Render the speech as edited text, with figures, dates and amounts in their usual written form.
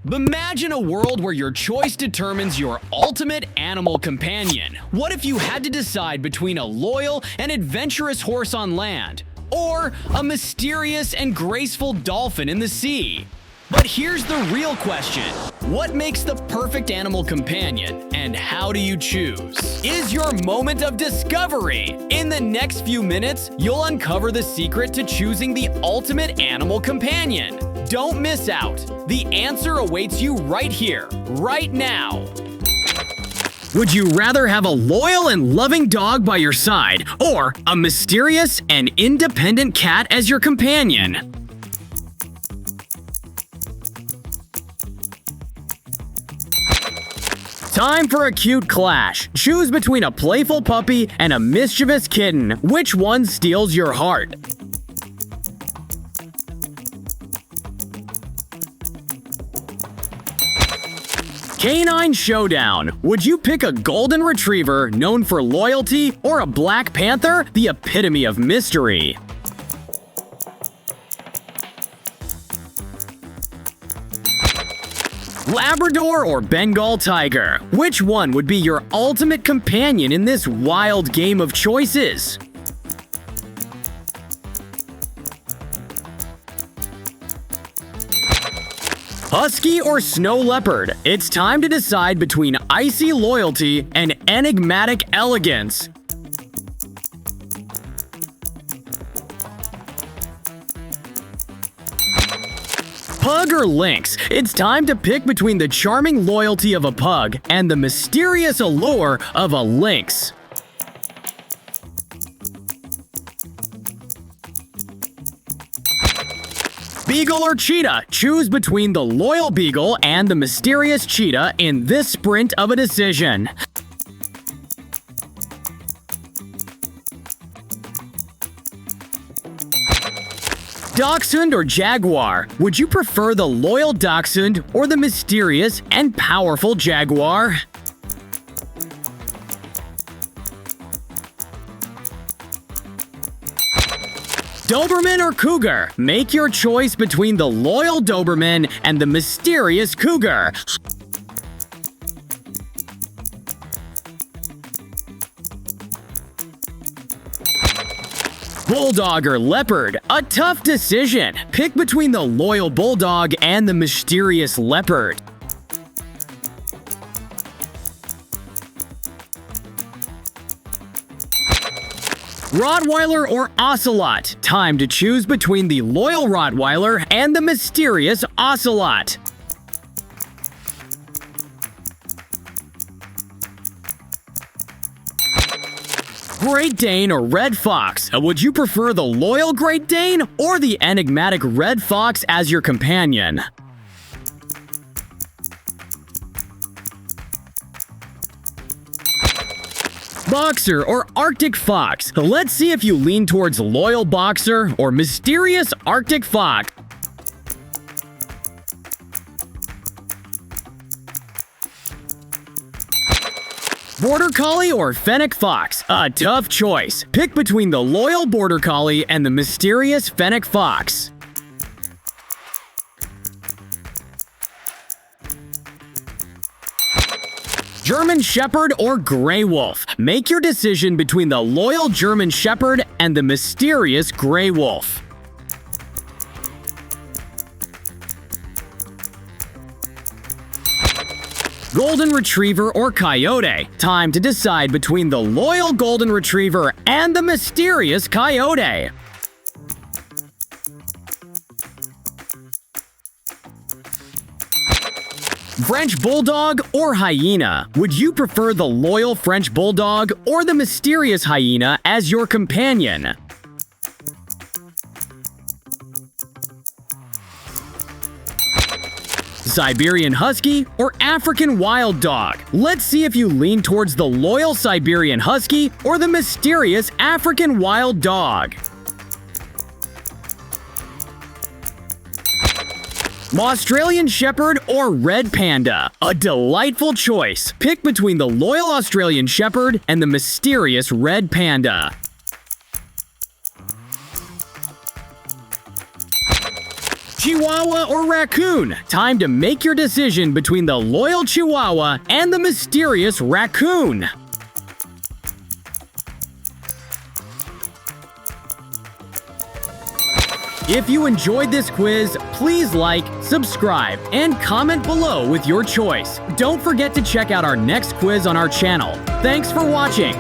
Imagine a world where your choice determines your ultimate animal companion. What if you had to decide between a loyal and adventurous horse on land, or a mysterious and graceful dolphin in the sea? But here's the real question. What makes the perfect animal companion, and how do you choose? Is your moment of discovery. In the next few minutes, you'll uncover the secret to choosing the ultimate animal companion. Don't miss out. The answer awaits you right here, right now. Would you rather have a loyal and loving dog by your side, or a mysterious and independent cat as your companion? Time for a cute clash. Choose between a playful puppy and a mischievous kitten. Which one steals your heart? Canine Showdown. Would you pick a golden retriever known for loyalty or a black panther, the epitome of mystery? Labrador or Bengal tiger? Which one would be your ultimate companion in this wild game of choices? Husky or snow leopard? It's time to decide between icy loyalty and enigmatic elegance. Pug or lynx? It's time to pick between the charming loyalty of a pug and the mysterious allure of a lynx. Beagle or cheetah? Choose between the loyal beagle and the mysterious cheetah in this sprint of a decision. Dachshund or jaguar? Would you prefer the loyal dachshund or the mysterious and powerful jaguar? Doberman or cougar? Make your choice between the loyal Doberman and the mysterious cougar. Bulldog or leopard? A tough decision. Pick between the loyal bulldog and the mysterious leopard. Rottweiler or ocelot? Time to choose between the loyal Rottweiler and the mysterious ocelot. Great Dane or Red Fox? Would you prefer the loyal Great Dane or the enigmatic Red Fox as your companion? Boxer or Arctic Fox? Let's see if you lean towards loyal boxer or mysterious Arctic Fox. Border Collie or Fennec Fox? A tough choice. Pick between the loyal Border Collie and the mysterious Fennec Fox. German Shepherd or Grey Wolf? Make your decision between the loyal German Shepherd and the mysterious Grey Wolf. Golden Retriever or Coyote? Time to decide between the loyal Golden Retriever and the mysterious Coyote. French Bulldog or Hyena? Would you prefer the loyal French Bulldog or the mysterious hyena as your companion? Siberian Husky or African Wild Dog? Let's see if you lean towards the loyal Siberian Husky or the mysterious African Wild Dog. Australian Shepherd or Red Panda? A delightful choice. Pick between the loyal Australian Shepherd and the mysterious Red Panda. Chihuahua or raccoon? Time to make your decision between the loyal Chihuahua and the mysterious raccoon. If you enjoyed this quiz, please like, subscribe, and comment below with your choice. Don't forget to check out our next quiz on our channel. Thanks for watching!